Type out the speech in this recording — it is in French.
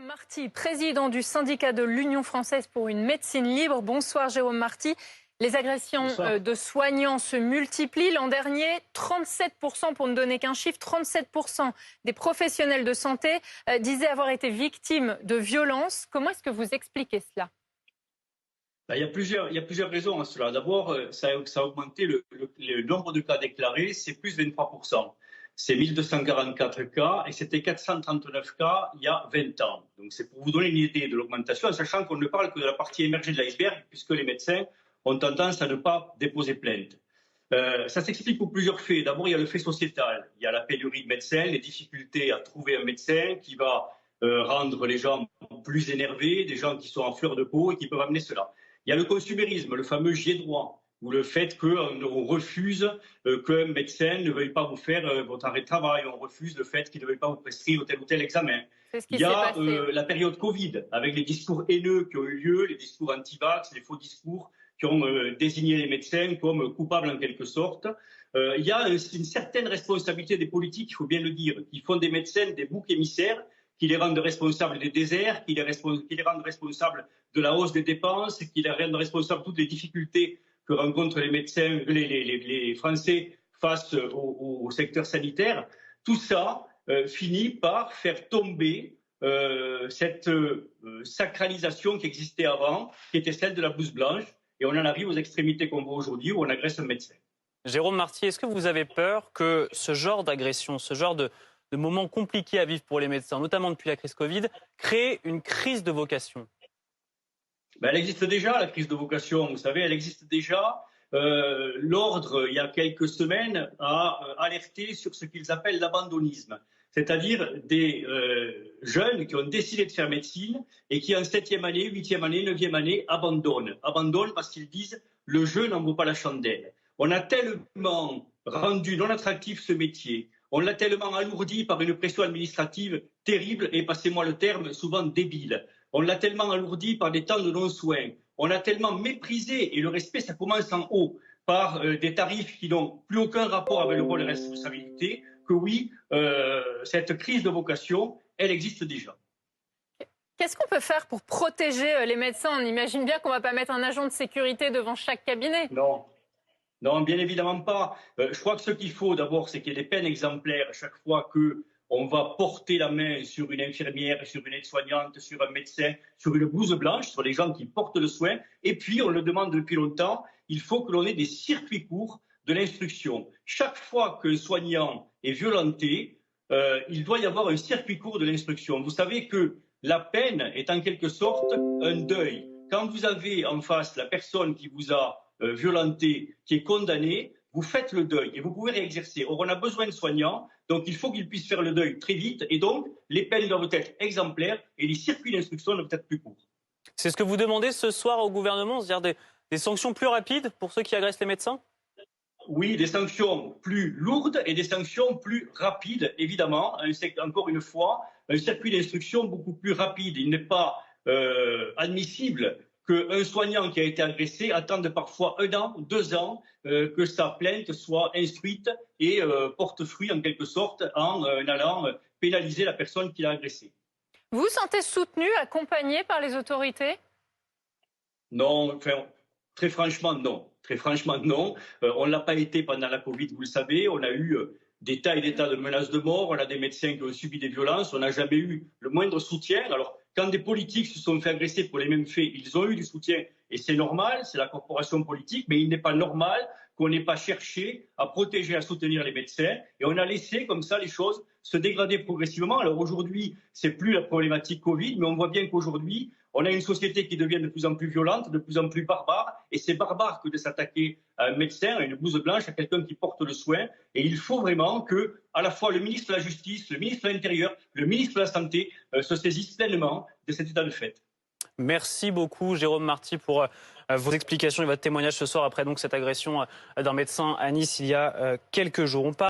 Marty, président du syndicat de l'Union française pour une médecine libre. Bonsoir Jérôme Marty. Les agressions de soignants se multiplient. L'an dernier, 37%, pour ne donner qu'un chiffre, 37% des professionnels de santé disaient avoir été victimes de violences. Comment est-ce que vous expliquez cela ? Il y a plusieurs raisons à cela. D'abord, ça a augmenté le nombre de cas déclarés, c'est plus de 23%. C'est 1244 cas et c'était 439 cas il y a 20 ans. Donc c'est pour vous donner une idée de l'augmentation, en sachant qu'on ne parle que de la partie émergée de l'iceberg, puisque les médecins ont tendance à ne pas déposer plainte. Ça s'explique pour plusieurs faits. D'abord, il y a le fait sociétal. Il y a la pénurie de médecins, les difficultés à trouver un médecin qui va rendre les gens plus énervés, des gens qui sont en fleur de peau et qui peuvent amener cela. Il y a le consumérisme, le fameux j'y ai droit, ou le fait qu'on refuse qu'un médecin ne veuille pas vous faire votre arrêt de travail, on refuse le fait qu'il ne veuille pas vous prescrire tel ou tel examen. Il y a la période Covid, avec les discours haineux qui ont eu lieu, les discours anti-vax, les faux discours qui ont désigné les médecins comme coupables en quelque sorte. Il y a une certaine responsabilité des politiques, il faut bien le dire, qui font des médecins des boucs émissaires, qui les rendent responsables des déserts, qui les rendent responsables de la hausse des dépenses, qui les rendent responsables de toutes les difficultés que rencontrent les médecins, les Français face au secteur sanitaire. Tout ça finit par faire tomber cette sacralisation qui existait avant, qui était celle de la blouse blanche, et on en arrive aux extrémités qu'on voit aujourd'hui où on agresse un médecin. Jérôme Marty, est-ce que vous avez peur que ce genre d'agression, ce genre de moments compliqués à vivre pour les médecins, notamment depuis la crise Covid, crée une crise de vocation ? Elle existe déjà, la crise de vocation, vous savez, elle existe déjà. L'Ordre, il y a quelques semaines, a alerté sur ce qu'ils appellent l'abandonnisme, c'est-à-dire des jeunes qui ont décidé de faire médecine et qui en 7e année, 8e année, 9e année abandonnent parce qu'ils disent « le jeu n'en vaut pas la chandelle ». On a tellement rendu non attractif ce métier, on l'a tellement alourdi par une pression administrative terrible et, passez-moi le terme, souvent débile. On l'a tellement alourdi par des temps de non-soins. On a tellement méprisé, et le respect, ça commence en haut, par des tarifs qui n'ont plus aucun rapport avec le rôle et la responsabilité, que oui, cette crise de vocation, elle existe déjà. Qu'est-ce qu'on peut faire pour protéger les médecins ? On imagine bien qu'on ne va pas mettre un agent de sécurité devant chaque cabinet. Non, bien évidemment pas. Je crois que ce qu'il faut d'abord, c'est qu'il y ait des peines exemplaires chaque fois qu'on va porter la main sur une infirmière, sur une aide-soignante, sur un médecin, sur une blouse blanche, sur les gens qui portent le soin. Et puis, on le demande depuis longtemps, il faut que l'on ait des circuits courts de l'instruction. Chaque fois qu'un soignant est violenté, il doit y avoir un circuit court de l'instruction. Vous savez que la peine est en quelque sorte un deuil. Quand vous avez en face la personne qui vous a violenté, qui est condamné, vous faites le deuil et vous pouvez réexercer. Or, on a besoin de soignants, donc il faut qu'ils puissent faire le deuil très vite et donc les peines doivent être exemplaires et les circuits d'instruction doivent être plus courts. C'est ce que vous demandez ce soir au gouvernement, c'est-à-dire des sanctions plus rapides pour ceux qui agressent les médecins ? Oui, des sanctions plus lourdes et des sanctions plus rapides, évidemment. Encore une fois, un circuit d'instruction beaucoup plus rapide. Il n'est pas admissible qu'un soignant qui a été agressé attende parfois 1 an, 2 ans que sa plainte soit instruite et porte fruit en quelque sorte en allant pénaliser la personne qui l'a agressé. Vous vous sentez soutenu, accompagné par les autorités ? Non, très franchement non. Très franchement non. On ne l'a pas été pendant la Covid, vous le savez. On a eu des tas et des tas de menaces de mort. On a des médecins qui ont subi des violences. On n'a jamais eu le moindre soutien. Alors, quand des politiques se sont fait agresser pour les mêmes faits, ils ont eu du soutien et c'est normal, c'est la corporation politique, mais il n'est pas normal qu'on n'ait pas cherché à protéger, à soutenir les médecins et on a laissé comme ça les choses se dégrader progressivement. Alors aujourd'hui, c'est plus la problématique Covid, mais on voit bien qu'aujourd'hui, on a une société qui devient de plus en plus violente, de plus en plus barbare et c'est barbare que de s'attaquer à un médecin, à une blouse blanche, à quelqu'un qui porte le soin et il faut vraiment que à la fois le ministre de la Justice, le ministre de l'Intérieur, le ministre de la Santé se saisissent pleinement de cet état de fait. Merci beaucoup Jérôme Marty pour vos explications et votre témoignage ce soir après donc cette agression d'un médecin à Nice il y a quelques jours.